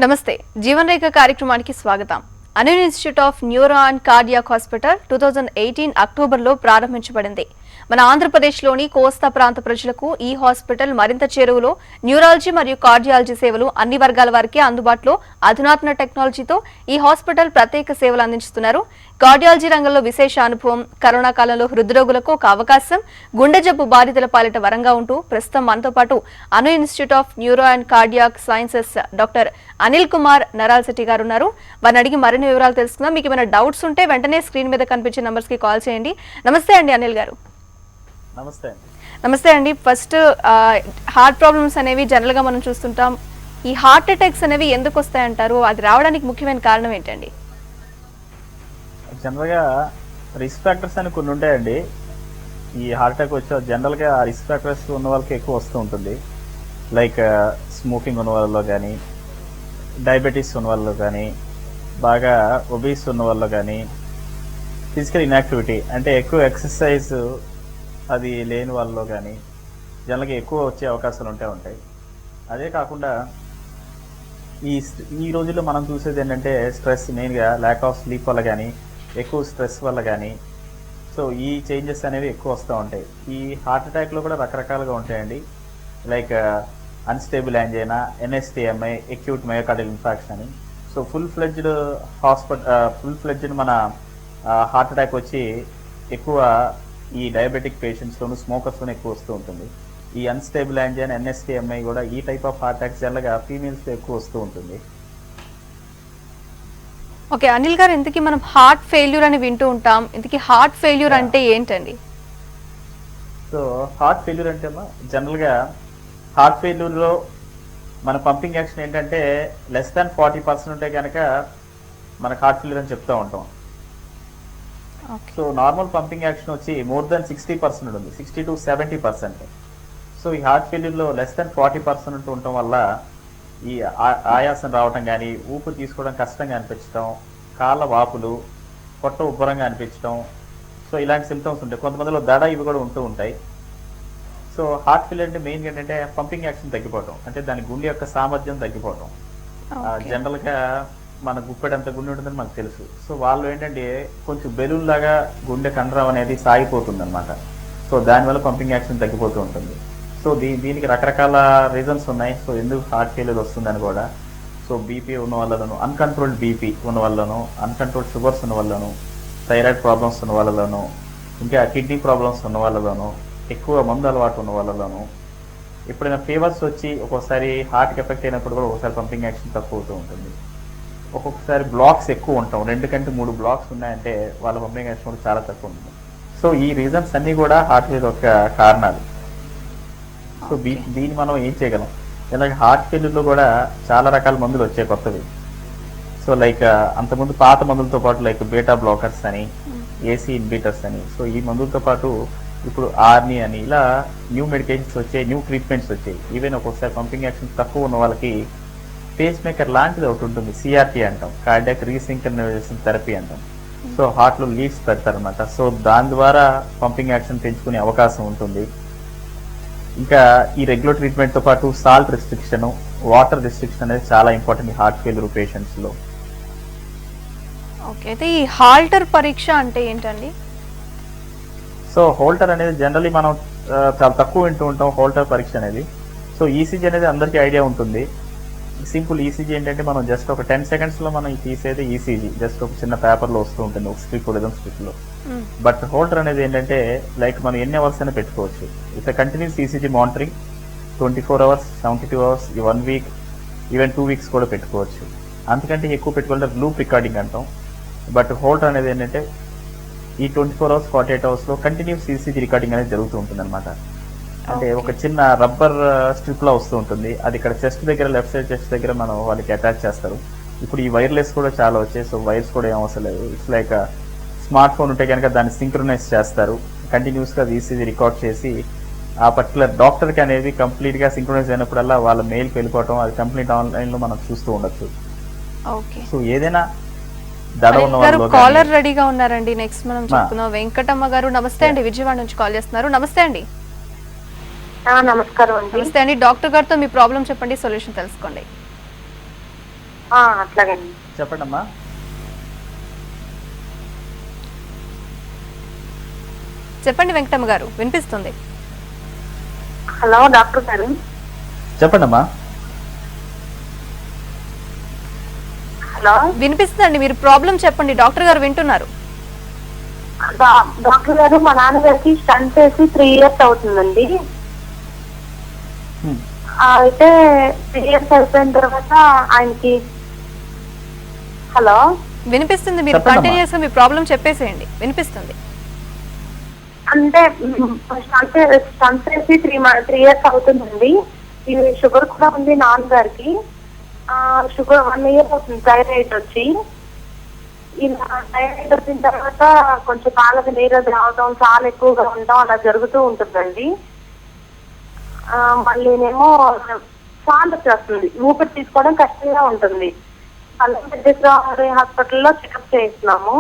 నమస్తే జీవన్ రేఖ కార్యక్రమానికి స్వాగతం. Anil institute of neuro and cardiac hospital 2018 అక్టోబర్లో ప్రారంభించబడింది. మన ఆంధ్రప్రదేశ్లోని కోస్తా ప్రాంత ప్రజలకు ఈ హాస్పిటల్ మరింత చేరువలో న్యూరాలజీ మరియు కార్డియాలజీ సేవలు అన్ని వర్గాల వారికి అందుబాటులో అధునాతన టెక్నాలజీతో ఈ హాస్పిటల్ ప్రత్యేక సేవలు అందిస్తున్నారు. కార్డియాలజీ రంగంలో విశేష అనుభవం, కరోనా కాలంలో హృద్రోగులకు ఒక అవకాశం, గుండె జబ్బు బాధితుల పాలిట వరంగా ఉంటూ ప్రస్తుతం మనతో పాటు Anu institute of neuro and cardiac sciences doctor Anil Kumar Naralshetti గారు ఉన్నారు. వారిని అడిగి మరిన్ని వివరాలు తెలుసుకుందాం. మీకు ఏమైనా డౌట్స్ ఉంటే వెంటనే స్క్రీన్ మీద కనిపించే నంబర్స్ కి కాల్ చేయండి. నమస్తే అండి అనిల్ గారు. నమస్తే అండి. ఫస్ట్ హార్ట్ ప్రాబ్లమ్స్ అనేవి జనరల్ గా మనం చూస్తుంటాం. ఈ హార్ట్ అటాక్స్ అనేవి ఎందుకు వస్తాయంటారు? అది రావడానికి ముఖ్యమైన కారణం ఏంటండి? జనరల్ గా రిస్క్ ఫ్యాక్టర్స్ అని కొన్ని ఉంటాయండి. ఈ హార్ట్ అటాక్ వచ్చే జనరల్ గా రిస్క్ ఫ్యాక్టర్స్ ఉన్న వాళ్ళకి ఎక్కువ వస్తూ ఉంటుంది. లైక్ స్మోకింగ్ ఉన్న వాళ్ళలో కానీ, డయాబెటీస్ ఉన్న వాళ్ళలో కానీ, బాగా ఒబీస్ ఉన్న వాళ్ళలో కానీ, ఫిజికల్ ఇన్యాక్టివిటీ అంటే ఎక్కువ ఎక్సర్సైజ్ అది లేని వాళ్ళలో కానీ జనరల్గా ఎక్కువ వచ్చే అవకాశాలు ఉంటాయి. అదే కాకుండా ఈ రోజుల్లో మనం చూసేది ఏంటంటే స్ట్రెస్, మెయిన్గా ల్యాక్ ఆఫ్ స్లీప్ వల్ల కానీ, ఎక్కువ స్ట్రెస్ వల్ల కానీ, సో ఈ చేంజెస్ అనేవి ఎక్కువ వస్తూ ఉంటాయి. ఈ హార్ట్ అటాక్లో కూడా రకరకాలుగా ఉంటాయండి. Like unstable angina, NSTEMI, acute myocardial infarction అని. సో ఫుల్ ఫ్లెడ్జ్డ్ మన హార్ట్ అటాక్ వచ్చి ఎక్కువ ఈ డయాబెటిక్ పేషెంట్స్లోను, స్మోకర్స్లోనూ ఎక్కువ వస్తూ ఉంటుంది. ఈ అన్స్టేబుల్ యాంజైనా, ఎన్ఎస్టిఎంఐ కూడా ఈ టైప్ ఆఫ్ హార్ట్ అటాక్స్ జనరల్గా ఫీమేల్స్లో ఎక్కువ వస్తూ ఉంటుంది. ఓకే అనిల్ గారు, ఇంతకీ మనం హార్ట్ ఫెయిల్యూర్ అని వింటూ ఉంటాం. ఇంతకీ హార్ట్ ఫెయిల్యూర్ అంటే ఏంటండి? సో హార్ట్ ఫెయిల్యూర్ అంటే జనరల్గా హార్ట్ ఫెయిల్యూర్లో మన పంపింగ్ యాక్షన్ ఏంటంటే లెస్ దాన్ 40% ఉంటే కనుక మనకు హార్ట్ ఫెయిల్యూర్ అని చెప్తూ ఉంటాం. సో నార్మల్ పంపింగ్ యాక్షన్ వచ్చి మోర్ దాన్ 60% ఉంటుంది, 60 to 70%. సో ఈ హార్ట్ ఫెయిల్యూర్లో లెస్ దాన్ 40% ఉండటం వల్ల ఈ ఆయాసం రావటం కానీ, ఊపిరి తీసుకోవడం కష్టంగా అనిపించడం, కాళ్ళ వాపులు, పొట్ట ఉబ్బరంగా అనిపించడం, సో ఇలాంటి సిమ్టమ్స్ ఉంటాయి. కొంతమందిలో దడ ఇవి కూడా ఉంటూ ఉంటాయి. సో హార్ట్ ఫెయిల్యూర్ అంటే మెయిన్ ఏంటంటే పంపింగ్ యాక్షన్ తగ్గిపోవటం, అంటే దాని గుండె యొక్క సామర్థ్యం తగ్గిపోవటం. జనరల్గా మన గుప్పెడంత గుండె ఉంటుందని మనకు తెలుసు. సో వాళ్ళు ఏంటంటే కొంచెం బెలూన్ లాగా గుండె కండరం అనేది సాగిపోతుంది అనమాట. సో దానివల్ల పంపింగ్ యాక్షన్ తగ్గిపోతూ ఉంటుంది. సో దీనికి రకరకాల రీజన్స్ ఉన్నాయి. సో ఎందుకు హార్ట్ ఫెయిల్యూర్ వస్తుందని కూడా. సో బీపీ ఉన్న వాళ్ళను, అన్కంట్రోల్డ్ బీపీ ఉన్న వాళ్ళను, అన్కంట్రోల్డ్ షుగర్స్ ఉన్న వాళ్ళను, థైరాయిడ్ ప్రాబ్లమ్స్ ఉన్న వాళ్ళలోను, ఇంకా కిడ్నీ ప్రాబ్లమ్స్ ఉన్న వాళ్ళలోను, ఎక్కువ మందు అలవాటు ఉన్న వాళ్ళలోను, ఎప్పుడైనా ఫీవర్స్ వచ్చి ఒక్కోసారి హార్ట్కి ఎఫెక్ట్ అయినప్పుడు కూడా ఒకసారి పంపింగ్ యాక్షన్ తక్కువ అవుతూ ఉంటుంది. ఒక్కొక్కసారి బ్లాక్స్ ఎక్కువ ఉంటాం, 2 కంటే 3 బ్లాక్స్ ఉన్నాయంటే వాళ్ళ పంపింగ్ యాక్షన్ కూడా చాలా తక్కువ ఉంటుంది. సో ఈ రీజన్స్ అన్నీ కూడా హార్ట్ ఫెయిల్యూర్ యొక్క కారణాలు. సో దీన్ని మనం ఏం చేయగలం? ఇలాగే హార్ట్ ఫెయిల్యూర్లో కూడా చాలా రకాల మందులు వచ్చాయి కొత్తవి. సో లైక్ అంతకుముందు పాత మందులతో పాటు లైక్ బీటా బ్లాకర్స్ అని, ఏసీ ఇన్బిటర్స్ అని, సో ఈ మందులతో పాటు ఇప్పుడు ఆర్ని అని, ఇలా న్యూ మెడికేషన్స్ వచ్చాయి, న్యూ ట్రీట్మెంట్స్ వచ్చాయి. ఈవెన్ ఒక్కొక్కసారి పంపింగ్ యాక్షన్ తక్కువ ఉన్న వాళ్ళకి పేస్ మేకర్ లాంటిది ఒకటి ఉంటుంది, సిఆర్టీ అంటాం, కార్డియాక్ రీసింక్రనైజేషన్ థెరపీ అంటాం. సో హార్ట్లో లీడ్స్ పెడతారనమాట. సో దాని ద్వారా పంపింగ్ యాక్షన్ పెంచుకునే అవకాశం ఉంటుంది. ఇంకా ఈ రెగ్యులర్ ట్రీట్మెంట్తో పాటు సాల్ట్ రిస్ట్రిక్షన్, వాటర్ రిస్ట్రిక్షన్ అనేది చాలా ఇంపార్టెంట్ ఈ హార్ట్ ఫెయిల్యూర్ పేషెంట్స్లో. ఓకే, అయితే ఈ హాల్టర్ పరీక్ష అంటే ఏంటండి? సో హోల్టర్ అనేది జనరల్లీ మనం చాలా తక్కువ వింటూ ఉంటాం హోల్టర్ పరీక్ష అనేది. సో ఈసీజీ అనేది అందరికీ ఐడియా ఉంటుంది. సింపుల్ ఈసీజీ ఏంటంటే మనం జస్ట్ ఒక 10 secondsలో మనం తీసేది ఈసీజీ, జస్ట్ ఒక చిన్న పేపర్లో వస్తూ ఉంటుంది, ఒక స్ట్రిప్ లేదా స్ట్రిప్లో. బట్ హోల్డర్ అనేది ఏంటంటే లైక్ మనం ఎన్ని అవర్స్ అయినా పెట్టుకోవచ్చు. ఇట్లా continuous ECG monitoring 24 hours, 72 hours, 1 week, even 2 weeks కూడా పెట్టుకోవచ్చు. అంతకంటే ఎక్కువ పెట్టుకోవాలంటే లూప్ రికార్డింగ్ అంటాం. బట్ హోల్డర్ అనేది ఏంటంటే ఈ 24 hours, 48 hours continuous ECG recording అనేది జరుగుతూ ఉంటుంది అనమాట. అంటే ఒక చిన్న రబ్బర్ స్ట్రిప్ లా వస్తూ ఉంటుంది, అది ఇక్కడ చెస్ట్ దగ్గర, లెఫ్ట్ సైడ్ చెస్ట్ దగ్గర మనం వాళ్ళకి అటాచ్ చేస్తారు. ఇప్పుడు ఈ వైర్లెస్ కూడా చాలా వచ్చాయి. సో వైర్స్ కూడా ఏం అవసరం లేదు. ఇట్స్ లైక్ స్మార్ట్ ఫోన్ ఉంటే కనుక దాన్ని సింక్రనైజ్ చేస్తారు, కంటిన్యూస్గా ఈసీజీ రికార్డ్ చేసి ఆ పర్టికులర్ డాక్టర్కి అనేది కంప్లీట్గా సింక్రనైజ్ అయినప్పుడల్లా వాళ్ళ మెయిల్కి వెళ్ళిపోవటం, అది కంప్లీట్ ఆన్లైన్లో మనం చూస్తూ ఉండొచ్చు. సో ఏదైనా కాలర్ రెడీగా ఉన్నారండి. నెక్స్ట్ మనం చెప్పుకుందాం. వెంకటమ్మ గారు నమస్తే అండి, విజయవాడ నుంచి కాల్ చేస్తున్నారు. నమస్తే అండి. నమస్కారం అండి. నమస్తే అండి. డాక్టర్ గారితో మీ ప్రాబ్లం చెప్పండి, సొల్యూషన్ తెలుసుకోండి. అట్లాగండి. చెప్పండి అమ్మా. చెప్పండి వెంకటమ్మ గారు, వినిపిస్తుంది. హలో డాక్టర్ గారు. చెప్పండి అమ్మా. హలో వినిపిస్తుందండి, మీరు ప్రాబ్లం చెప్పండి, డాక్టర్ గారు వింటున్నారు. డాక్టర్ గారు, మా నాన్నగారికి స్టంట్ వేసి 3 years అవుతుందండి. అయితే 3 years అయిపోయిన తర్వాత ఆయనకి హలో వినిపిస్తుంది, మీరు చెప్పండమ్మా. కంటిన్యూస్ గా మీ ప్రాబ్లం చెప్పేసేయండి, వినిపిస్తుంది. అంటే స్టంట్ వేసి 3 years అవుతుందండి. ఇది షుగర్ కూడా ఉంది నాన్నగారికి. షుగర్ 1 year అవుతుంది థైరాయిడ్ వచ్చి. ఇలా థైరాయిడ్ వచ్చిన తర్వాత కొంచెం కాళ్ళకి నీరు రావడం, చాలా ఎక్కువగా ఉండడం అలా జరుగుతూ ఉంటుందండి. మళ్ళీనేమో చాలా వచ్చేస్తుంది, ఊపిరి తీసుకోవడం కష్టంగా ఉంటుంది. అల్లం హాస్పిటల్లో చెకప్ చేస్తున్నాము.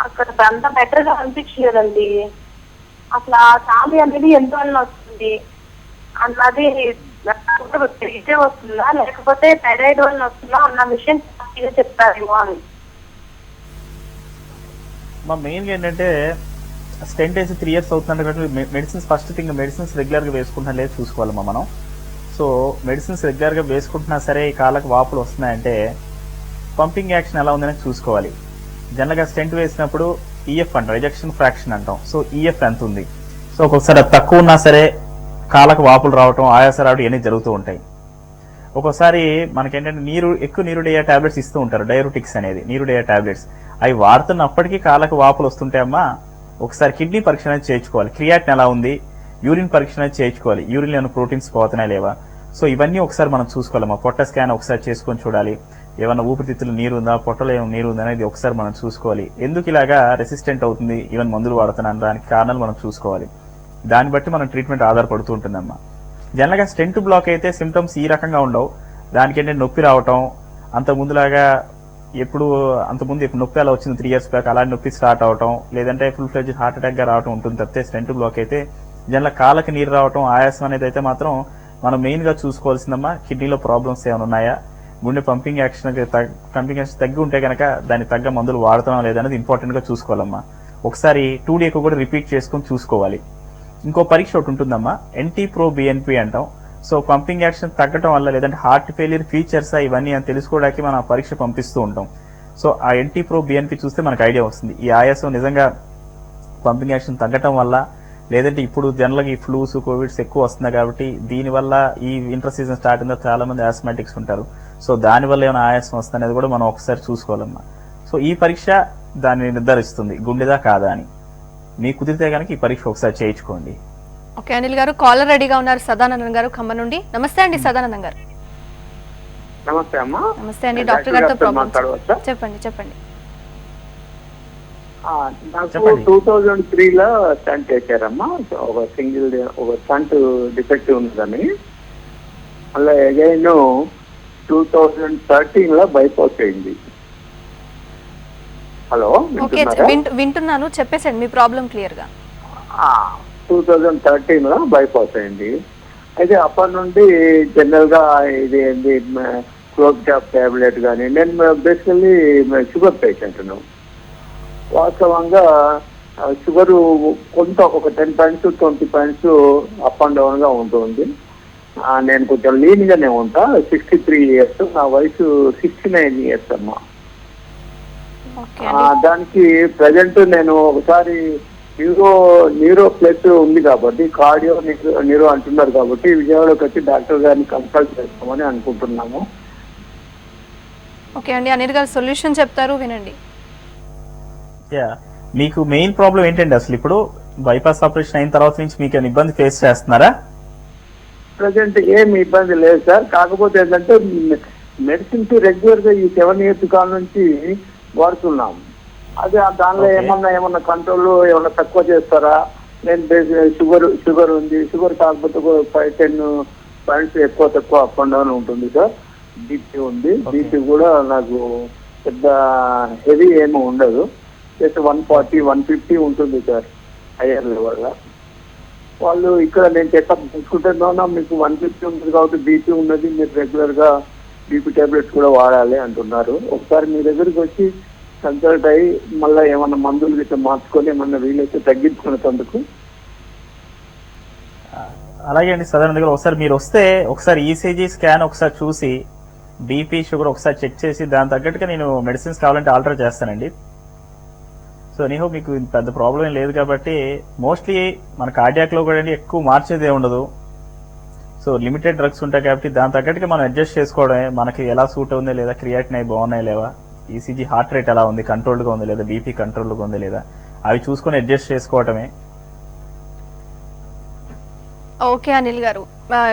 అక్కడ అంతా బెటర్ గా అనిపించలేదండి. అసలు ఆ చాలి అనేది ఎందువల్ల వస్తుంది అన్నది తిరిగితే వస్తుందా లేకపోతే థైరాయిడ్ వల్ల వస్తుందా అన్న విషయం చెప్తారేమో అని. మా మెయిన్గా ఏంటంటే స్టెంట్ వేసి 3 years అవుతుందంటే కాబట్టి మెడిసిన్స్ ఫస్ట్ థింగ్ మెడిసిన్స్ రెగ్యులర్గా వేసుకుంటున్నా లేదు చూసుకోవాలమ్మా మనం. సో మెడిసిన్స్ రెగ్యులర్గా వేసుకుంటున్నా సరే ఈ కాళ్ళకు వాపులు వస్తున్నాయంటే పంపింగ్ యాక్షన్ ఎలా ఉందని చూసుకోవాలి. జనరల్గా స్టెంట్ వేసినప్పుడు ఈఎఫ్ అంటాం, ఎజెక్షన్ ఫ్రాక్షన్ అంటాం. సో ఈఎఫ్ ఎంత ఉంది. సో ఒక్కొక్కసారి అది తక్కువ ఉన్నా సరే కాళ్ళకు వాపులు రావటం, ఆయాస రావడం ఇవన్నీ జరుగుతూ ఉంటాయి. ఒక్కోసారి మనకేంటంటే ఎక్కువ నీరుడయ్యే టాబ్లెట్స్ ఇస్తూ ఉంటారు, డైరోటిక్స్ అనేది నీరుడయ్యే టాబ్లెట్స్. అవి వాడుతున్నప్పటికీ కాళ్ళకు వాపులు వస్తుంటాయమ్మా. ఒకసారి కిడ్నీ పరీక్ష అనేది చేయించుకోవాలి, క్రియాటిన్ ఎలా ఉంది, యూరిన్ పరీక్ష అనేది చేయించుకోవాలి, యూరిన్ ఏమైనా ప్రోటీన్స్ పోతున్నాయి లేవా. సో ఇవన్నీ ఒకసారి మనం చూసుకోవాలమ్మా. పొట్ట స్కాన్ ఒకసారి చేసుకొని చూడాలి, ఏమన్నా ఊపిరితిత్తులు నీరు ఉందా, పొట్టలో ఏమైనా నీరు ఉందా అనేది ఒకసారి మనం చూసుకోవాలి. ఎందుకు ఇలాగా రెసిస్టెంట్ అవుతుంది, ఈవెన్ మందులు వాడుతున్నాను దానికి కారణాలు మనం చూసుకోవాలి. దాన్ని బట్టి మన ట్రీట్మెంట్ ఆధారపడుతూ ఉంటుందమ్మా. జనరల్గా స్టెంట్ బ్లాక్ అయితే సిమ్టమ్స్ ఈ రకంగా ఉండవు. దానికి ఏంటంటే నొప్పి రావటం, అంతకుముందులాగా అంతకుముందు ఎప్పుడు నొప్పి అలా వచ్చింది 3 years బ్యాక్ అలాంటి నొప్పి స్టార్ట్ అవటం, లేదంటే ఫుల్ ఫ్లెడ్జ్ హార్ట్ అటాక్ గా రావటం ఉంటుంది తప్పితే స్టెంట్ బ్లాక్ అయితే జనరల్ కాళ్ళకి నీరు రావటం, ఆయాసం అనేది అయితే మాత్రం మనం మెయిన్ గా చూసుకోవాల్సిందమ్మా. కిడ్నీలో ప్రాబ్లమ్స్ ఏమైనా ఉన్నాయా, గుండె పంపింగ్ యాక్షన్ తగ్గి ఉంటే కనుక దానికి తగ్గ మందులు వాడుతున్నాం లేదనేది ఇంపార్టెంట్ గా చూసుకోవాలమ్మా. ఒకసారి 2D కూడా రిపీట్ చేసుకొని చూసుకోవాలి. ఇంకో పరీక్ష ఒకటి ఉంటుందమ్మా, NT-proBNP అంటాం. సో పంపింగ్ యాక్షన్ తగ్గడం వల్ల లేదంటే హార్ట్ ఫెయిలియర్ ఫీచర్స్ ఇవన్నీ అని తెలుసుకోవడానికి మనం ఆ పరీక్ష పంపిస్తూ ఉంటాం. సో ఆ NT-proBNP చూస్తే మనకు ఐడియా వస్తుంది ఈ ఆయాసం నిజంగా పంపింగ్ యాక్షన్ తగ్గటం వల్ల, లేదంటే ఇప్పుడు జనరల్గా ఈ ఫ్లూస్ కోవిడ్స్ ఎక్కువ వస్తున్నాయి కాబట్టి దీనివల్ల ఈ వింటర్ సీజన్ స్టార్ట్ అయిన చాలా మంది ఆస్మాటిక్స్ ఉంటారు. సో దానివల్ల ఏమైనా ఆయాసం వస్తుంది కూడా మనం ఒకసారి చూసుకోవాలమ్మా. సో ఈ పరీక్ష దాన్ని నిర్ధారిస్తుంది గుండెదా కాదా అని. మీకు కుదిరితే కనుక ఈ పరీక్ష ఒకసారి చేయించుకోండి. ఓకే అనిల్ గారు, కాలర్ రెడీగా ఉన్నారు సదానందన్ గారు ఖమ్మం నుండి. నమస్తే అండి సదానందన్ గారు. నమస్తే అమ్మా. నమస్తే అండి, డాక్టర్ గారితో ప్రాబ్లం చెప్పండి. నాకు 2003లో స్టంట్ వేసారమ్మా. ఒక స్టంట్ డిఫెక్ట్ ఉందని. మళ్ళీ అగైన్ 2013లో బైపాస్ అయింది. హలో ఓకే, వింటున్నాను, చెప్పేసండి మీ ప్రాబ్లం క్లియర్ గా. 2013లో బైపాస్ అయింది. అయితే అప్పటి నుండి జనరల్ గా ఇది ఏంటి క్లోజ్ క్యాప్ టాబ్లెట్ కానీ, నేను బేసికల్లీ షుగర్ పేషెంట్ను. వాస్తవంగా షుగరు కొంత ఒక 10 points 20 points up and down గా ఉంటుంది. నేను కొంచెం లీన్ గానే ఉంటా. 63 years, నా వయసు 69 years అమ్మా. దానికి ప్రజెంట్ నేను ఒకసారి న్యూరో ప్లస్ ఉంది కాబట్టి కార్డియో న్యూరో అంటున్నారు కాబట్టి విజయవాడకి వచ్చి డాక్టర్ గారిని కన్సల్ట్ చేస్తామని అనుకుంటున్నాము. ఓకే అండి, అనిల్ గారు సొల్యూషన్ చెప్తారు, వినండి. మీకు మెయిన్ ప్రాబ్లం ఏంటండి అసలు? ఇప్పుడు బైపాస్ ఆపరేషన్ అయిన తర్వాత నుంచి మీకు ఇబ్బంది ఫేస్ చేస్తున్నారా? ప్రజెంట్ ఏమి ఇబ్బంది లేదు సార్. కాకపోతే ఏంటంటే మెడిసిన్స్ రెగ్యులర్ గా ఈ 7 years కాల నుంచి వాడుతున్నాం. అదే దానిలో ఏమన్నా కంట్రోల్ ఏమన్నా తక్కువ చేస్తారా? నేను షుగర్ ఉంది, షుగర్ కాకపోతే 5-10 points ఎక్కువ తక్కువ అప్ అండ్ డౌన్ ఉంటుంది సార్. బీపీ ఉంది, బీపీ కూడా నాకు పెద్ద హెవీ ఏమీ ఉండదు, జస్ట్ 140-150 ఉంటుంది సార్ హైయర్ లెవెల్ గా. వాళ్ళు ఇక్కడ నేను చెకప్ తీసుకుంటున్నా, మీకు 150 ఉంటుంది కాబట్టి బీపీ ఉన్నది, మీరు రెగ్యులర్ గా బీపీ టాబ్లెట్స్ కూడా వాడాలి అంటున్నారు. ఒకసారి మీ దగ్గరికి వచ్చి కన్సల్ట్ అయ్యి మళ్ళీ ఏమన్నా మందులు గిట్లా మార్చుకొని ఏమన్నా వీలైతే తగ్గించుకునేందుకు. అలాగే అండి సదరన్ దగ్గర ఒకసారి మీరు వస్తే ఒకసారి ఈసీజీ స్కాన్ ఒకసారి చూసి బీపీ షుగర్ ఒకసారి చెక్ చేసి దాని తగ్గట్టుగా నేను మెడిసిన్స్ కావాలంటే ఆల్టర్ చేస్తానండి. సో ఎనీహో మీకు పెద్ద ప్రాబ్లం ఏం లేదు కాబట్టి మోస్ట్లీ మన కార్డియాక్లో కూడా ఎక్కువ మార్చేది ఉండదు. సో లిమిటెడ్ డ్రగ్స్ ఉంటాయి కాబట్టి దాని తగ్గట్టుగా మనం అడ్జస్ట్ చేసుకోవడమే. మనకి ఎలా సూట్ అవుంది లేదా క్రియాటిన్ అవి బాగున్నాయి లేవా, ఈసీజీ హార్ట్ రేట్ ఎలా ఉంది, కంట్రోల్గా ఉంది లేదా, బీపీ కంట్రోల్గా ఉంది లేదా, అవి చూసుకొని అడ్జస్ట్ చేసుకోవటమే. ఓకే అనిల్ గారు,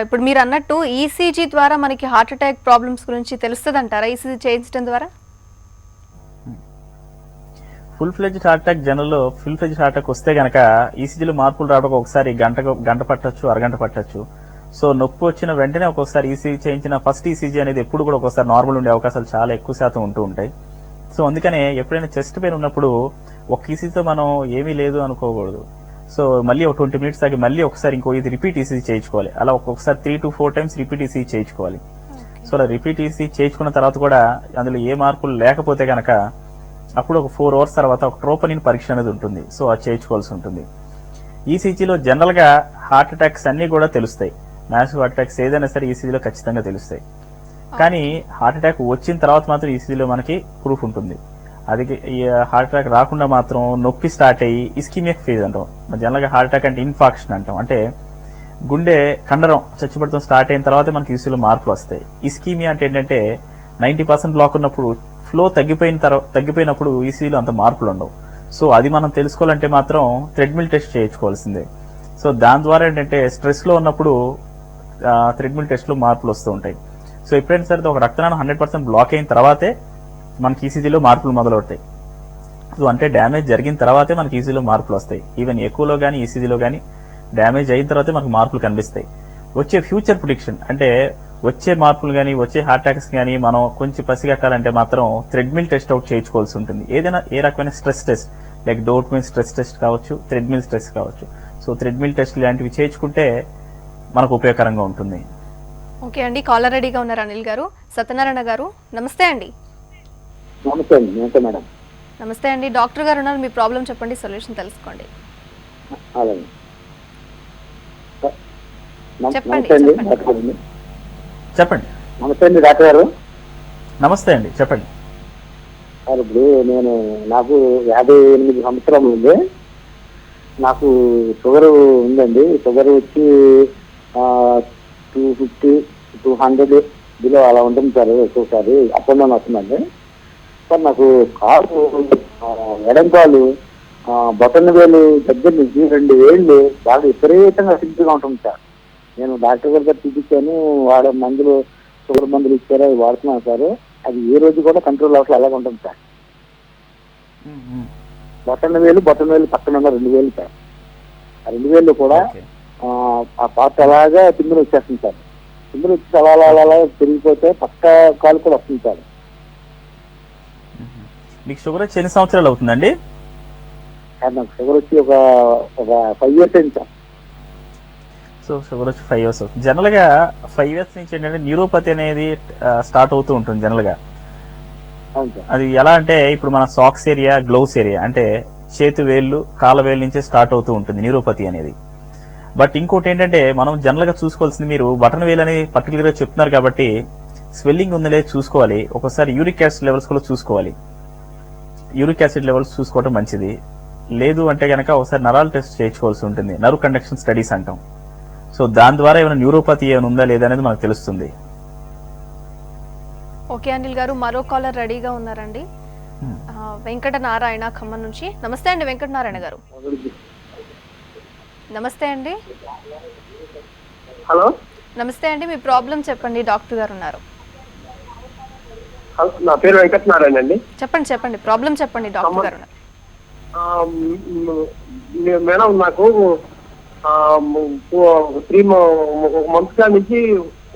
ఇప్పుడు మీరు అన్నట్టు ఈసీజీ ద్వారా మనకి హార్ట్ అటాక్ ప్రాబ్లమ్స్ గురించి తెలుస్తుంది అంటారా ఈసీజీ చేయించడం ద్వారా? ఫుల్ ఫ్లెడ్జ్డ్ హార్ట్ అటాక్ జనరల్లో ఫుల్ ఫ్లెడ్జ్డ్ హార్ట్ అటాక్ వస్తే కనుక ఈసీజీలో మార్పులు రావడానికి ఒకసారి గంట పట్టచ్చు, అరగంట పట్టచ్చు. సో నొప్పి వచ్చిన వెంటనే ఒక్కొక్కసారి ఈసీజీ చేయించిన ఫస్ట్ ఈసీజీ అనేది ఎప్పుడు కూడా ఒక్కొక్కసారి నార్మల్ ఉండే అవకాశాలు చాలా ఎక్కువ శాతం ఉంటూ ఉంటాయి. సో అందుకనే ఎప్పుడైనా చెస్ట్ పెయిన్ ఉన్నప్పుడు ఒక ఈసీజీతో మనం ఏమీ లేదు అనుకోకూడదు. సో మళ్ళీ ఒక 20 minutes దాకా మళ్ళీ ఒకసారి ఇంకో ఇది రిపీట్ ఈసీజీ చేయించుకోవాలి. అలా ఒక్కొక్కసారి 3 to 4 times రిపీట్ ఈసీజీ చేయించుకోవాలి. సో అలా రిపీట్ ఈసీజీ చేయించుకున్న తర్వాత కూడా అందులో ఏ మార్పులు లేకపోతే కనుక అప్పుడు ఒక 4 hours తర్వాత ఒక ట్రోపనిన్ పరీక్ష అనేది ఉంటుంది. సో అది చేయించుకోవాల్సి ఉంటుంది. ఈసీజీలో జనరల్గా హార్ట్ అటాక్స్ అన్నీ కూడా తెలుస్తాయి. మ్యాసివ్ హార్ట్ అటాక్స్ ఏదైనా సరే ఈసీజీలో ఖచ్చితంగా తెలుస్తాయి. కానీ హార్ట్ అటాక్ వచ్చిన తర్వాత మాత్రం ఈసీజీలో మనకి ప్రూఫ్ ఉంటుంది. అది ఈ హార్ట్ అటాక్ రాకుండా మాత్రం నొప్పి స్టార్ట్ అయ్యి ఇస్కీమియక్ ఫేజ్ అంటాం. జనరల్గా హార్ట్ అటాక్ అంటే ఇన్ఫాక్షన్ అంటాం. అంటే గుండె కండరం చచ్చిపడటం స్టార్ట్ అయిన తర్వాత మనకి ఈసీజీలో మార్పులు వస్తాయి. ఇస్కీమియా అంటే ఏంటంటే 90% బ్లాక్ ఉన్నప్పుడు ఫ్లో తగ్గిపోయినప్పుడు ఈసీజీలో అంత మార్పులు ఉండవు. సో అది మనం తెలుసుకోవాలంటే మాత్రం థ్రెడ్మిల్ టెస్ట్ చేయించుకోవాల్సిందే. సో దాని ద్వారా ఏంటంటే స్ట్రెస్లో ఉన్నప్పుడు థ్రెడ్మిల్ టెస్ట్లో మార్పులు వస్తూ ఉంటాయి. సో ఎప్పుడైనా సరే ఒక రక్తనాళం 100% బ్లాక్ అయిన తర్వాతే మనకి ఈసీజీలో మార్పులు మొదలవుతాయి. సో అంటే డ్యామేజ్ జరిగిన తర్వాతే మనకి ఈసీజీలో మార్పులు వస్తాయి. ఈవెన్ ఎక్కువలో కానీ ఈసీజీలో కానీ డ్యామేజ్ అయిన తర్వాతే మనకు మార్పులు కనిపిస్తాయి. వచ్చే ఫ్యూచర్ ప్రిడిక్షన్ అంటే వచ్చే మార్పులు కానీ వచ్చే హార్ట్ అటాక్స్ కానీ మనం కొంచెం పసిగట్టాలంటే మాత్రం థ్రెడ్మిల్ టెస్ట్ అవుట్ చేయించుకోవాల్సి ఉంటుంది. ఏదైనా ఏ రకమైన stress test like treadmill stress test కావచ్చు, థ్రెడ్మిల్ స్ట్రెస్ కావచ్చు. సో థ్రెడ్మిల్ టెస్ట్ లాంటివి చేయించుకుంటే మనకు ఉపయోగకరంగా ఉంటుంది. ఓకే అండి, కాలర్ రెడీగా ఉన్నారు అనిల్ గారు. సత్యనారాయణ గారు నమస్తే అండి. నమస్తే అండి. నమస్తే మేడం. నమస్తే అండి, డాక్టర్ గారు ఉన్నారు, మీ ప్రాబ్లం చెప్పండి, సొల్యూషన్ తెలుసుకోండి. అలాగే చెప్పండి, నమస్తే అండి చెప్పండి. డాక్టర్ గారు. చెప్పండి. నమస్తే అండి డాక్టర్ గారు. నమస్తే అండి, చెప్పండి. సార్ ఇప్పుడు నాకు 58 సంవత్సరాలు ఉంది. నాకు షుగర్ ఉందండి. షుగర్ వచ్చి 250, 200 బిలో అలా ఉంటుంది సార్. ఒక్కొక్కసారి అప్ అండ్ డౌన్ వస్తుందండి సార్. నాకు కాలు ఎడంకాలు బొటన్ వేలు దగ్గర నుంచి 2 వేళ్ళు బాగా విపరీతంగా సిగ్గుగా ఉంటుంది సార్. నేను డాక్టర్ గారి దగ్గర చూపించాను, మందులు షుగర్ మందులు ఇచ్చారు, అవి వాడుతున్నాను సార్. అది ఏ రోజు కూడా కంట్రోల్ అవ్వట్లు అలాగే ఉంటుంది సార్. బొటన్ వేలు పక్కన ఉన్న 2 వేలు సార్. ఆ 2 వేళ్ళు కూడా ఆ పార్ట్ అలాగా తిమ్మిరి వచ్చేస్తుంది సార్. తిమ్మిరి వచ్చి అలా తిరిగిపోతే పక్క కాలు కూడా వస్తుంది సార్. మీకు షుగర్ వచ్చి ఎన్ని సంవత్సరాలు అవుతుందండి? సార్ నాకు షుగర్ వచ్చి ఒక 5 years అయింది సార్. సో షుగర్ వచ్చి 5 years అవుతుంది. జనరల్గా 5 years నుంచి ఏంటంటే న్యూరోపతి అనేది స్టార్ట్ అవుతూ ఉంటుంది జనరల్గా. అవును సార్. అది ఎలా అంటే ఇప్పుడు మన సాక్స్ ఏరియా, గ్లౌస్ ఏరియా అంటే చేతి వేళ్ళు, కాళ్ళ వేలు నుంచే స్టార్ట్ అవుతూ ఉంటుంది న్యూరోపతి అనేది. బట్ ఇంకోటి ఏంటంటే మనం జనరల్గా చూసుకోవాల్సింది, మీరు బటన్ వేలు అని పర్టికులర్గా చెప్తున్నారు కాబట్టి స్వెల్లింగ్ ఉందో లేదో చూసుకోవాలి. ఒకసారి యూరిక్ యాసిడ్ లెవెల్స్ కూడా చూసుకోవాలి. యూరిక్ యాసిడ్ లెవెల్స్ చూసుకోవడం మంచిది. లేదు అంటే కనుక ఒకసారి నరాల టెస్ట్ చేయించుకోవాల్సి ఉంటుంది. నర్వ్ కండక్షన్ స్టడీస్ అంటాం. సో దాని ద్వారా ఏమైనా న్యూరోపతి ఏమైనా ఉందా లేదా అనేది మనకు తెలుస్తుంది. ఓకే అనిల్ గారు, మరో కాలర్ రెడీగా ఉన్నారండి. వెంకట నారాయణ ఖమ్మం నుంచి. నమస్తే అండి వెంకట నారాయణ గారు. నమస్తే అండి. హలో, నమస్తే అండి, మీ ప్రాబ్లం చెప్పండి, డాక్టర్ గారు ఉన్నారు. నా పేరు వెంకటనారాయణ అండి. చెప్పండి ప్రాబ్లం చెప్పండి, డాక్టర్ గారు ఉన్నారు. మేడం నాకు 3 months కా నుంచి,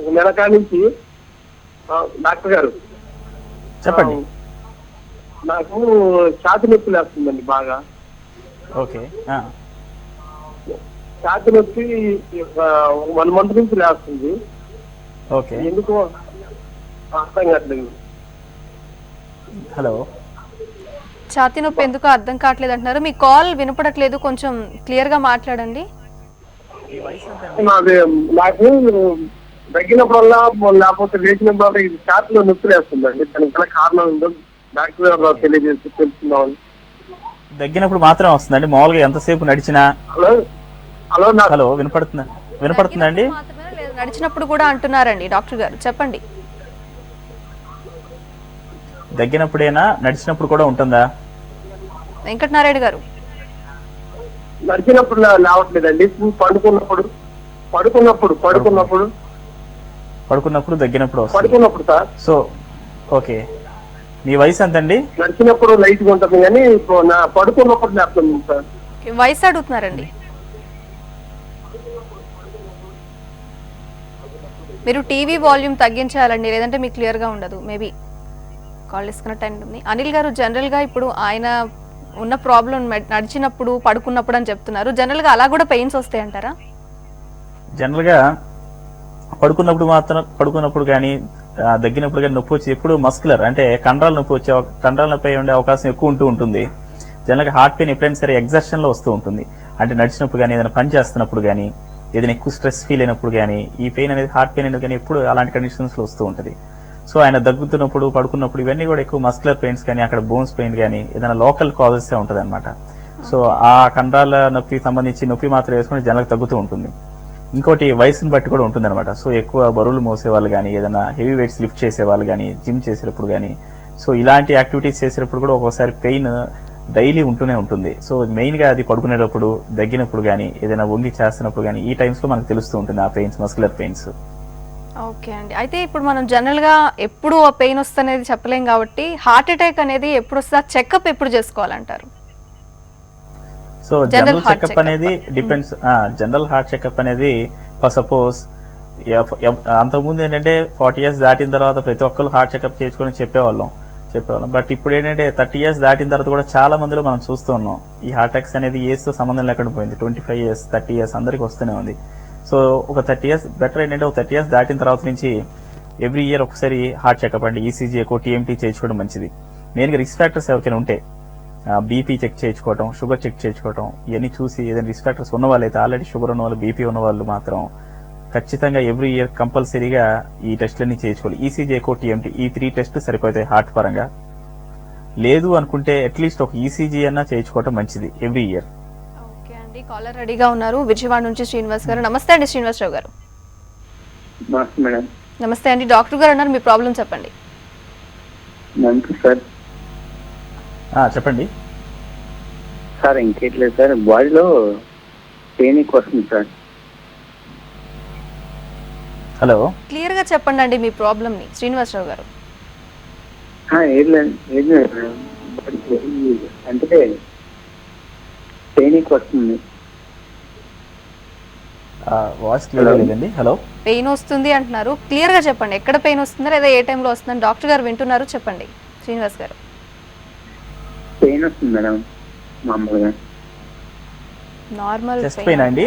1 నెల కా నుంచి డాక్టర్ గారు చెప్పండి. నాకు ఛాతి నొప్పి లేస్తుందండి బాగా. ఓకే. ఛాతి నొప్పి 1 month నుంచి లేస్తుంది. ఓకే. ఎందుకో అర్థం కావట్లేదు. హలో, ఛాతీ నొప్పి ఎందుకో అర్థం కావట్లేదు అంటున్నారు. మీ కాల్ వినపడట్లేదు, కొంచెం క్లియర్ గా మాట్లాడండి. నాకు తగ్గినప్పుడల్లా లేకపోతే లేచినప్పుడు ఇది ఛాతీలో నొప్పి వేస్తుందండి. దానికి గల కారణం ఉందో డాక్టర్ గారు తెలియజేసి తెలుసుకుందామని. దగ్గినప్పుడు మాత్రం వస్తుందండి? మామూలుగా ఎంతసేపు నడిచినా? హలో హలో హలో, వినపడుతుందండి? మాత్రమేనా లేదా నడిచినప్పుడు కూడా అంటున్నారండి డాక్టర్ గారు, చెప్పండి. దగ్గినప్పుడేనా, నడిచినప్పుడు కూడా ఉంటుందా? వెంకటనారాయణ గారు, నడిచినప్పుడు లేవట్లేదండి. పడుకున్నప్పుడు దగ్గినప్పుడు వస్తుంది. పడుకున్నప్పుడు సార్. సో ఓకే, మీ వయసు ఎంతండి? నడిచినప్పుడు లైట్ గా ఉంటుంది కానీ పడుకున్నప్పుడు లేస్తుంది సార్. వయసు అడుగుతున్నారండి. మీరు టీవీ వాల్యూమ్ తగ్గించాలండి, లేదంటే మీకు క్లియర్ గా ఉండదు. మేబీ కాల్ డిస్కనెక్ట్ అయింది. అనిల్ గారు, జనరల్ గా ఇప్పుడు ఆయన ఉన్న ప్రాబ్లం నడిచినప్పుడు పడుకున్నప్పుడు అని చెప్తున్నారు. జనరల్ గా అలా కూడా పెయిన్స్ వస్తాయి అంటారా? జనరల్ గా పడుకున్నప్పుడు కానీ దగ్గినప్పుడు కానీ నొప్పి వచ్చి ఎప్పుడు మస్కులర్ అంటే కండరాల నొప్పి అయి ఉండే అవకాశం ఎక్కువ ఉంటుంది. జనరల్ గా హార్ట్ పెయిన్ ఎప్పుడైనా సరే ఎగ్జర్షన్ లో వస్తూ ఉంటుంది. అంటే నడిచినప్పుడు కానీ, ఏదైనా పని చేస్తున్నప్పుడు కానీ, ఏదైనా ఎక్కువ స్ట్రెస్ ఫీల్ అయినప్పుడు కానీ, ఈ పెయిన్ అనేది హార్ట్ పెయిన్ అనేది కానీ ఎప్పుడు అలాంటి కండిషన్స్ లో వస్తూ ఉంటుంది. సో ఆయన దగ్గుతున్నప్పుడు, పడుకున్నప్పుడు ఇవన్నీ కూడా ఎక్కువ మస్కులర్ పెయిన్స్ కానీ, అక్కడ బోన్స్ పెయిన్ కానీ, ఏదైనా లోకల్ కాజెస్ ఉంటుంది అనమాట. సో ఆ కండరాల నొప్పికి సంబంధించి నొప్పి మాత్రం వేసుకుని జనరల్ తగ్గుతూ ఉంటుంది. ఇంకోటి వయసుని బట్టి కూడా ఉంటుంది అనమాట. సో ఎక్కువ బరువులు మోసే వాళ్ళు కానీ, ఏదైనా హెవీ వెయిట్స్ లిఫ్ట్ చేసే వాళ్ళు కానీ, జిమ్ చేసేటప్పుడు కానీ, సో ఇలాంటి యాక్టివిటీస్ చేసేటప్పుడు కూడా ఒక్కోసారి పెయిన్ డైలీ ఉంటూనే ఉంటుంది. సో మెయిన్ గా అది పడుకునేటప్పుడు, దగ్గినప్పుడు కానీ, ఏదైనా వంగి చేస్తున్నప్పుడు కానీ, ఈ టైమ్స్ లో మనకు తెలుస్తూ ఉంటుంది ఆ పెయిన్స్, మస్కులర్ పెయిన్స్. ఓకే అండి. అయితే ఇప్పుడు మనం జనరల్ గా ఎప్పుడు ఆ పెయిన్ వస్తనేది చెప్పలేం కాబట్టి, హార్ట్ అటాక్ అనేది ఎప్పుడు వస్తుందా, చెకప్ ఎప్పుడు చేసుకోవాలంటారు? సో జనరల్ చెకప్ అనేది డిపెండ్స్. జనరల్ హార్ట్ చెకప్ అనేది ఫర్ సపోజ్ అంతకుముందు ఏంటంటే 40 years దాటిన తర్వాత ప్రతి ఒక్కరు హార్ట్ చెకప్ చేసుకొని చెప్పేవాళ్ళం. బట్ ఇప్పుడు ఏంటంటే 30 years దాటిన తర్వాత కూడా చాలా మందిలో మనం చూస్తూ ఉన్నాం ఈ హార్ట్ అటాక్స్ అనేది ఏజ్ తో సంబంధం లేకుండా పోయింది. 25 years 30 years అందరికి వస్తూనే ఉంది. సో ఒక 30 years బెటర్ ఏంటంటే ఒక 30 years దాటిన తర్వాత నుంచి ఎవ్రీ ఇయర్ ఒకసారి హార్ట్ చెకప్ అంటే ఈసీజీ ఎక్కువ టీఎంటీ చేయించుకోవడం మంచిది. మెయిన్గా రిస్క్ ఫ్యాక్టర్స్ ఎవరికైనా ఉంటే బీపీ చెక్ చేయించుకోవడం, షుగర్ చెక్ చేయించుకోవడం, ఇవన్నీ చూసి ఏదైనా రిస్క్ ఫ్యాక్టర్స్ ఉన్న వాళ్ళైతే, ఆల్రెడీ షుగర్ ఉన్న వాళ్ళు, బీపీ ఉన్న వాళ్ళు మాత్రం ఖచ్చితంగా ఎవ్రీ ఇయర్ కంపల్సరీగా ఈ టెస్ట్లన్నీ చేయించుకోవాలి. ఈసీజీ ఎక్కువ టీఎంటీ ఈ 3 టెస్ట్లు సరిపోతాయి హార్ట్ పరంగా. లేదు అనుకుంటే అట్లీస్ట్ ఒక ఈసీజీ అన్నా చేయించుకోవడం మంచిది ఎవ్రీ ఇయర్. ఓకే అండి, కాలర్ రెడీగా ఉన్నారు విజయవాడ నుంచి శ్రీనివాస్ గారు. నమస్తే అండి శ్రీనివాసరావు గారు. మేడం నమస్తే అండి, డాక్టర్ గారు అన్నారు, మీ ప్రాబ్లం చెప్పండి. సార్ చెప్పండి సార్. ఇంకేట్లేదు సార్, బాడీలో పెయిన్ ఎక్కువ వస్తుంది సార్. హలో, క్లియర్ గా చెప్పండి అండి మీ ప్రాబ్లమ్ ని శ్రీనివాసరావు గారు. అంటే పెయిన్ ఎక్కువ వస్తుంది. వాయిస్ క్లియర్ లేదండి. హలో, పెయిన్ వస్తుంది అంటున్నారు, క్లియర్ గా చెప్పండి. ఎక్కడ పెయిన్ వస్తుందా లేదా ఏ టైంలో వస్తుందని డాక్టర్ గారు వింటున్నారు, చెప్పండి శ్రీనివాస్ గారు. పెయిన్ వస్తుంది మేడం మామూలుగా. నార్మల్ చెస్ట్ పెయిన్ అండి?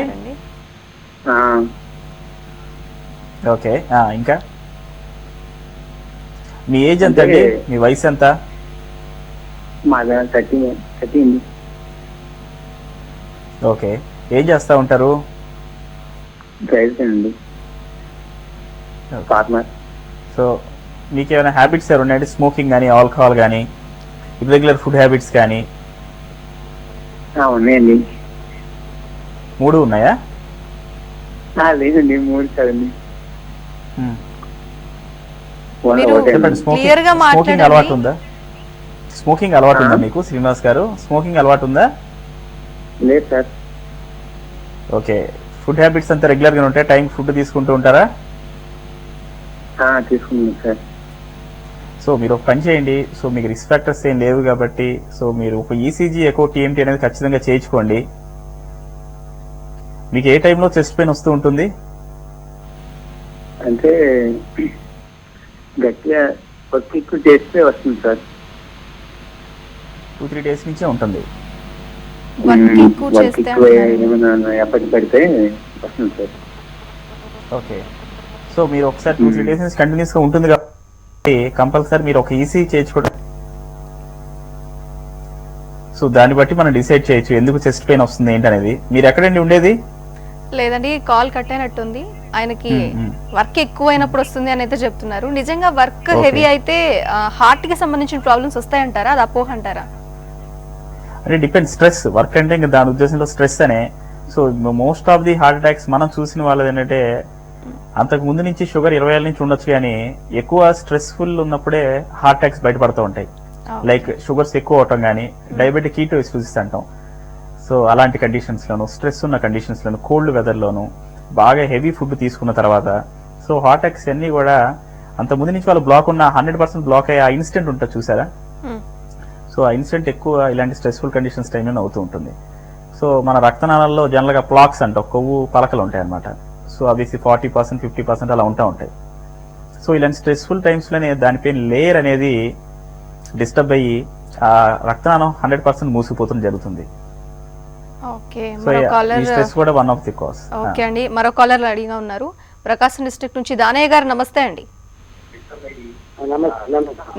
ఓకే, ఇంకా మీ ఏజ్ ఎంత అండి? మీ వయసు ఎంత? మాదా 30 ఓకే, ఏం చేస్తా ఉంటారు? డ్రైవర్ అండి, ఫార్మర్. సో మీకు ఏమైనా హ్యాబిట్స్ ఏమైనా ఉన్నాయండి? స్మోకింగ్ కానీ, ఆల్కహాల్ కానీ, ఇర్రెగ్యులర్ ఫుడ్ హ్యాబిట్స్ కానీ? ఉన్నాయండి. 3 ఉన్నాయా? లేదండి, 3 కాదండి. చెప్పండి, స్మోకింగ్ అలవాటు ఉందా? స్మోకింగ్ అలవాటు ఉందా మీకు శ్రీనివాస్ గారు? స్మోకింగ్ అలవాటు ఉందా? లేదు సార్. ఓకే, ఫుడ్ హ్యాబిట్స్ అంతా రెగ్యులర్ గా ఉంటాయి? టైం ఫుడ్ తీసుకుంటూ ఉంటారా? తీసుకున్నాను సార్. సో మీరు ఒక పని చేయండి. సో మీకు రిస్క్ ఫ్యాక్టర్స్ ఏం లేవు కాబట్టి, సో మీరు ఒక ఈసీజీ ఎక్కువ టీఎంటీ అనేది ఖచ్చితంగా చేయించుకోండి. మీకు ఏ టైంలో చెస్ట్ పెయిన్ వస్తూ ఉంటుంది? అంటే గట్టిగా వర్క్ ఎక్కువ చేస్తే వస్తుంది సార్. 2-3 days నుంచే ఉంటుంది. వర్క్ ఎక్కువ చేస్తే ఏమైనా ఎప్పటి పడితే వస్తుంది సార్. ఓకే, సో మీరు ఒకసారి 2-3 days నుంచి కంటిన్యూస్ గా ఉంటుంది కాబట్టి, సో మీరు ఒక ఈసీజీ ఎక్కువ టీఎంటీ అనేది ఖచ్చితంగా చేయించుకోండి. మీకు ఏ టైంలో చెస్ట్ పెయిన్ వస్తూ ఉంటుంది? అంటే గట్టిగా వర్క్ ఎక్కువ చేస్తే వస్తుంది సార్. ఓకే, సో మీరు ఒకసారి 2-3 days నుంచి కంటిన్యూస్ గా ఉంటుంది కాబట్టి కంపల్సరీ మీరు ఒక ఈసీజీ చేయించుకోవడం. సో దాన్ని బట్టి మనం డిసైడ్ చేయొచ్చు ఎందుకు చెస్ట్ పెయిన్ వస్తుంది ఏంటనేది. మీరు ఎక్కడండి ఉండేది? లేదండి, కాల్ కట్ అయినట్టుంది. ఆయనకి వర్క్ ఎక్కువైనప్పుడు వస్తుంది అని అయితే చెప్తున్నారు. నిజంగా వర్క్ హెవీ అయితే హార్ట్ కి సంబంధించిన ప్రాబ్లమ్స్ వస్తాయంటారా? అది అపోహ అంటారా? అంటే డిపెండ్, స్ట్రెస్ వర్క్ అంటే ఇంకా దాని ఉద్దేశంలో స్ట్రెస్ అనే. So most of the heart attacks మనం చూసిన వాళ్ళది ఏంటంటే అంతకు ముందు నుంచి షుగర్ 20 ఏళ్ళ నుంచి ఉండొచ్చు, కానీ ఎక్కువ స్ట్రెస్ఫుల్ ఉన్నప్పుడే హార్ట్ అటాక్స్ బయటపడుతూ ఉంటాయి. లైక్ షుగర్స్ ఎక్కువ అవటం కానీ డయాబెటిక్ కీటోసిస్ అంటాం. సో అలాంటి కండిషన్స్ లోను, స్ట్రెస్ ఉన్న కండిషన్స్ లోను, కోల్డ్ వెదర్ లోను, బాగా హెవీ ఫుడ్ తీసుకున్న తర్వాత సో హార్ట్ అటాక్స్ అన్ని కూడా అంత ముందు నుంచి వాళ్ళు బ్లాక్ ఉన్న 100% బ్లాక్ అయ్యే ఆ ఇన్సిడెంట్ ఉంటుంది చూసారా. సో ఆ ఇన్సిడెంట్ ఎక్కువ ఇలాంటి స్ట్రెస్ఫుల్ కండిషన్స్ టైంలో అవుతూ ఉంటుంది. సో మన రక్తనాళాల్లో జనరల్ గా ప్లాక్స్ అంటాం, కొవ్వు పలకలు ఉంటాయి అన్నమాట. సో అవి 40%, 50% అలా ఉంటాయి. సో ఇలాంటి స్ట్రెస్ఫుల్ టైమ్స్ లోనే దానిపైన లేయర్ అనేది డిస్టర్బ్ అయ్యి ఆ రక్తనాళం 100% మూసిపోవడం జరుగుతుంది. ఓకే, సో ఈ స్ట్రెస్ కూడా one of the cause. Okay అండి, మరో కాలర్ రెడీగా ఉన్నారు. ప్రకాశం డిస్ట్రిక్ట్ నుంచి దానయ్య గారు, నమస్తే అండి.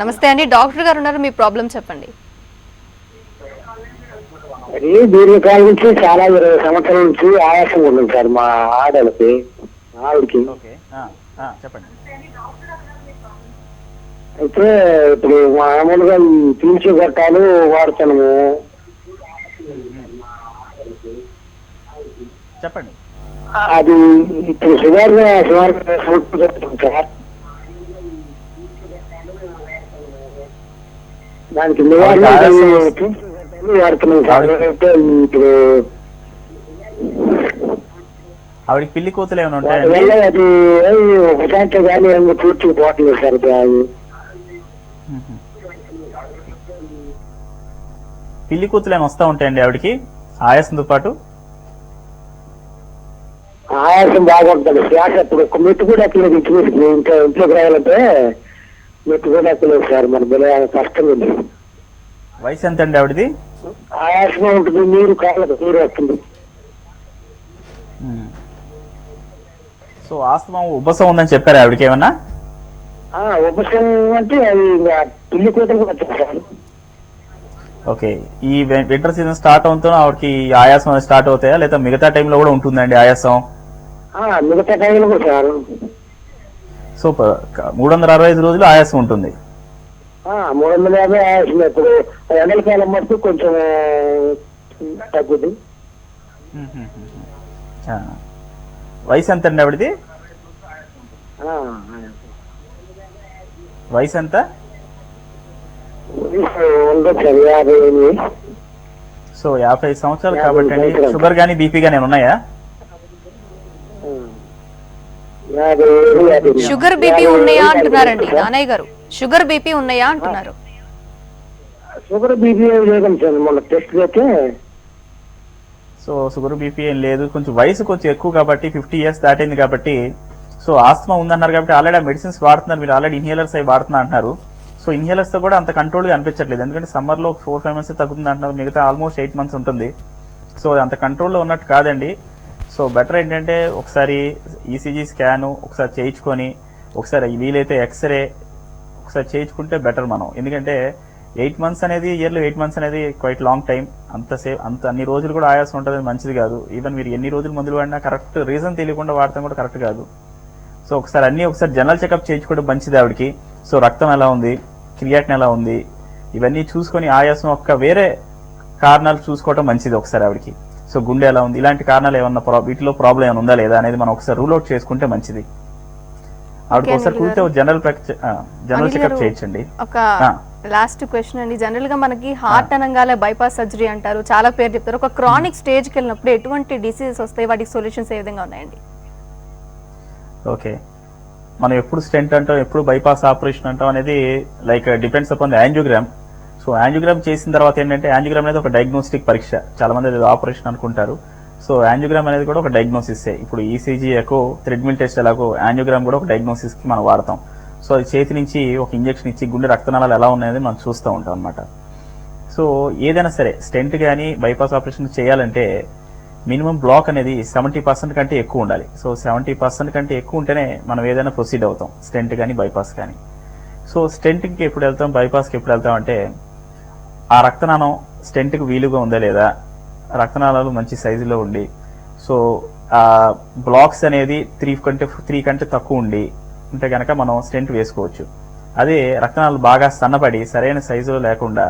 నమస్తే అండి, డాక్టర్ గారు ఉన్నారు, మీ ప్రాబ్లం చెప్పండి. అది దీర్ఘకాలం నుంచి చాలా 20 సంవత్సరాల నుంచి ఆయాసం ఉంటుంది సార్ మా ఆవిడకి. ఓకే చెప్పండి. అయితే ఇప్పుడు మామూలుగా ఈ పీల్చు గట్టాలు వాడుతున్నాము. చెప్పండి. అది ఇప్పుడు సుమారుగా సార్ దానికి నివారణ వాడుతున్నాం సార్. ఇప్పుడు ఆవిడకి పిల్లి కూతులు ఏమైనా ఉంటాయండి? అది ఒకసారి కానీ పూర్తిగా పోవట్లేదు సార్. పిల్లి కూతులు ఏమైనా వస్తూ ఉంటాయండి ఆవిడకి ఆయాసంతో పాటు? ఆయాసం బాగుంటుంది. శ్వాస ఇప్పుడు ఒక మెట్టు కూడా ఎక్కలేదు. ఇంట్లోకి రావాలంటే మెట్టు కూడా ఎక్కలేదు సార్. మన బిడ్డ కష్టం ఉంది. వయసు ఎంత అండి ఆవిడది? ఆయాసం ఉంటుంది, నీరు కాళ్ళకు నీరు వస్తుంది. సో ఆస్తమా ఉబ్బసం ఉందని చెప్పారు ఆవిడకి ఏమన్నా? ఉపశం అంటే అది పిల్లి కూతురు కూడా వచ్చింది సార్. ఓకే, ఈ వింటర్ సీజన్ స్టార్ట్ అవుతుందో ఆవిడకి ఆయాసం అనేది స్టార్ట్ అవుతాయా లేదా మిగతా టైంలో కూడా ఉంటుందండి ఆయాసం? మిగతా టైంలో కూడా సార్. సో 365 రోజులు ఆయాసం ఉంటుంది. 350 ఆయాసం. ఇప్పుడు ఎండలకాలం మటుకు కొంచెం తగ్గుద్ది. వయసు ఎంత అండి ఆవిడది? వయసు ఎంత? సో 55 సంవత్సరాలు కాబట్టి అండి. షుగర్ గానీ బీపీ గానీ ఉన్నాయా? షుగర్ బీపీ ఉన్నాయా అంటున్నారండి నానయ్య గారు. షుగర్ బీపీ ఉన్నాయా అంటున్నారు. షుగర్ బీపీ లేదండి సార్, మొన్న టెస్ట్ అయితే. సో షుగర్ బీపీ ఏం లేదు. కొంచెం వయసు కొంచెం ఎక్కువ కాబట్టి 50 years దాటింది కాబట్టి. సో ఆస్తమా ఉందన్నారు కాబట్టి ఆల్రెడీ మెడిసిన్స్ వాడుతున్నారు మీరు, ఆల్రెడీ ఇన్హేలర్స్ అవి వాడుతున్నా అంటున్నారు. సో ఇన్హేలర్స్ తో కూడా అంత కంట్రోల్గా అనిపించట్లేదు, ఎందుకంటే సమ్మర్లో 4-5 months తగ్గుతుంది అంటున్నారు, మిగతా ఆల్మోస్ట్ 8 months ఉంటుంది. సో అంత కంట్రోల్లో ఉన్నట్టు కాదండి. సో బెటర్ ఏంటంటే ఒకసారి ఈసీజీ స్కాను ఒకసారి చేయించుకొని, ఒకసారి వీలైతే ఎక్స్రే ఒకసారి చేయించుకుంటే బెటర్ మనం. ఎందుకంటే 8 months అనేది, ఇయర్లో 8 months అనేది క్వైట్ లాంగ్ టైం. అన్ని రోజులు కూడా ఆయాసం ఉంటుంది, మంచిది కాదు. ఈవెన్ మీరు ఎన్ని రోజులు మందులు వాడినా కరెక్ట్ రీజన్ తెలియకుండా వాడటం కూడా కరెక్ట్ కాదు. సో ఒకసారి జనరల్ చెకప్ చేయించుకోవడం మంచిది ఆవిడకి. సో రక్తం ఎలా ఉంది, క్రియాటిన్ ఎలా ఉంది, ఇవన్నీ చూసుకొని ఆయాసం యొక్క వేరే కారణాలు చూసుకోవడం మంచిది ఒకసారి ఆవిడకి. సో గుండె ఎలా ఉంది, ఇలాంటి కారణాలు ఏమన్నా వీటిలో ప్రాబ్లం ఏమైనా ఉందా లేదా అనేది మనం ఒకసారి రూల్ అవుట్ చేసుకుంటే మంచిది. ఆవిడకి ఒకసారి కూర్చో జనరల్ చెకప్ చేయించండి. ఒక లాస్ట్ క్వశ్చన్ అండి, జనరల్ గా మనకి హార్ట్ అనగానే బైపాస్ సర్జరీ అంటారు, చాలా పేరు చెప్తారు. ఒక క్రానిక్ స్టేజ్ కి వెళ్ళినప్పుడు ఎటువంటి డిసీజెస్ వస్తాయి, వాటికి సొల్యూషన్స్ ఏ విధంగా ఉన్నాయండి? ఓకే, మనం ఎప్పుడు స్టెంట్ అంటాం, ఎప్పుడు బైపాస్ ఆపరేషన్ అంటాం అనేది like depends upon the angiogram. So angiogram చేసిన తర్వాత ఏంటంటే, యాంజియోగ్రామ్ అనేది ఒక డయాగ్నోస్టిక్ పరీక్ష. చాలా మంది అది ఆపరేషన్ అనుకుంటారు. సో యాంజియోగ్రామ్ అనేది కూడా ఒక డయాగ్నోసిస్. ఇప్పుడు ఈసీజీ ఎకో, థ్రెడ్మిల్ టెస్ట్ ఎలాగో యాంజియోగ్రామ్ కూడా ఒక డయాగ్నోసిస్ కి మనం వాడతాం. సో అది చేతి నుంచి ఒక ఇంజెక్షన్ ఇచ్చి గుండె రక్తనాళాలు ఎలా ఉన్నాయని మనం చూస్తూ ఉంటాం అనమాట. సో ఏదైనా సరే స్టెంట్ కానీ బైపాస్ ఆపరేషన్ చేయాలంటే మినిమం బ్లాక్ అనేది 70% కంటే ఎక్కువ ఉండాలి. సో 70% కంటే ఎక్కువ ఉంటేనే మనం ఏదైనా ప్రొసీడ్ అవుతాం, స్టెంట్ కానీ బైపాస్ కానీ. సో స్టెంట్కి ఎప్పుడు వెళ్తాం, బైపాస్కి ఎప్పుడు వెళ్తాం అంటే ఆ రక్తనాళం స్టెంట్కి వీలుగా ఉందా లేదా, రక్తనాళాలు మంచి సైజులో ఉండి, సో ఆ బ్లాక్స్ అనేది 3 కంటే తక్కువ ఉంటే కనుక మనం స్టెంట్ వేసుకోవచ్చు. అదే రక్తనాళాలు బాగా సన్నపడి సరైన సైజులో లేకుండా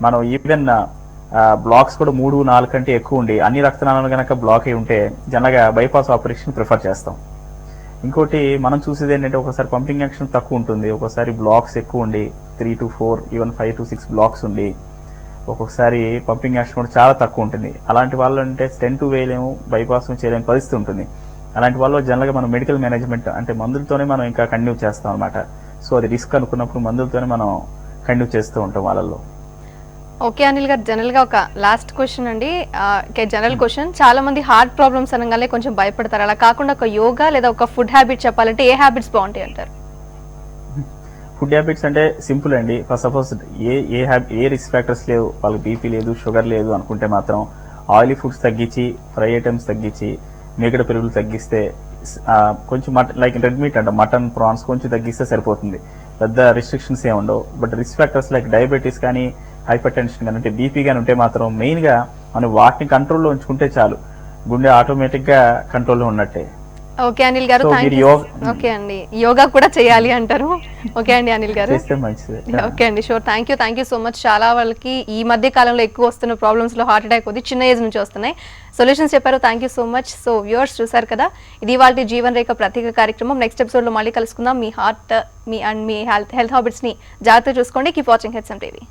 మనం ఈవెన్ బ్లాక్స్ కూడా 3-4 కంటే ఎక్కువ ఉండి అన్ని రక్తనాళాలు కనుక బ్లాక్ అయి ఉంటే జనరల్గా బైపాస్ ఆపరేషన్ ప్రిఫర్ చేస్తాం. ఇంకోటి మనం చూసేది ఏంటంటే ఒకసారి పంపింగ్ యాక్షన్ తక్కువ ఉంటుంది, ఒకసారి బ్లాక్స్ ఎక్కువ ఉండి 3 to 4 ఈవెన్ 5 to 6 బ్లాక్స్ ఉండి ఒక్కొక్కసారి పంపింగ్ యాక్షన్ కూడా చాలా తక్కువ ఉంటుంది. అలాంటి వాళ్ళు అంటే స్టెంట్ వేయలేము, బైపాస్ చేయలేని పరిస్థితి ఉంటుంది. అలాంటి వాళ్ళు జనరల్గా మనం మెడికల్ మేనేజ్మెంట్ అంటే మందులతోనే మనం ఇంకా కంటిన్యూ చేస్తాం అనమాట. సో అది రిస్క్ అనుకున్నప్పుడు మందులతోనే మనం కంటిన్యూ చేస్తూ ఉంటాం వాళ్ళల్లో. ఓకే అనిల్ గారు, జనరల్ గా ఒక లాస్ట్ క్వశ్చన్ అండి, జనరల్ క్వశ్చన్. చాలా మంది హార్ట్ ప్రాబ్లమ్స్ అనగానే కొంచెం భయపడతారు. అలా కాకుండా ఒక యోగా లేదా ఒక ఫుడ్ హ్యాబిట్ చెప్పాలంటే ఏ హ్యాబిట్స్ బాగుంటాయి అంటారు? ఫుడ్ హ్యాబిట్స్ అంటే సింపుల్ అండి. First of all A risk factors లేవు, వాళ్ళకి బీపీ లేదు, షుగర్ లేదు అనుకుంటే మాత్రం ఆయిలీ ఫుడ్స్ తగ్గించి, ఫ్రై ఐటమ్స్ తగ్గించి, మేకడ పెరుగులు తగ్గిస్తే, కొంచెం లైక్ రెడ్ మీట్ అంటే మటన్, ప్రాన్స్ కొంచెం తగ్గిస్తే సరిపోతుంది. పెద్ద రిస్ట్రిక్షన్స్ ఏమి ఉండవు. But risk factors like diabetes కానీ, హైపర్ టెన్షన్ కానీ, అంటే బీపీ కానీ ఉంటే మాత్రం మెయిన్గా మనం వాటిని కంట్రోల్లో ఉంచుకుంటే చాలు, గుండె ఆటోమేటిక్గా కంట్రోల్లో ఉన్నట్టే. ఓకే అనిల్ గారు, ఓకే అండి, యోగా కూడా చేయాలి అంటారు. ఓకే అండి అనిల్ గారు, ఓకే అండి, sure. Thank you so much. చాలా వాళ్ళకి ఈ మధ్య కాలంలో ఎక్కువ వస్తున్న ప్రాబ్లమ్స్ లో హార్ట్ అటాక్ ఉంది, చిన్న ఏజ్ నుంచి వస్తున్నాయి. సొల్యూషన్స్ చెప్పారు. Thank you so much. So viewers చూసారు కదా, ఇది వాళ్ళ జీవన్ రేఖ ప్రత్యేక కార్యక్రమం. నెక్స్ట్ ఎపిసోడ్ లో మళ్ళీ కలుసుకుందాం. మీ హార్ట్ మీ హెల్త్ హ్యాబిట్స్ ని జాగ్రత్తగా చూసుకోండి. Keep watching HM TV.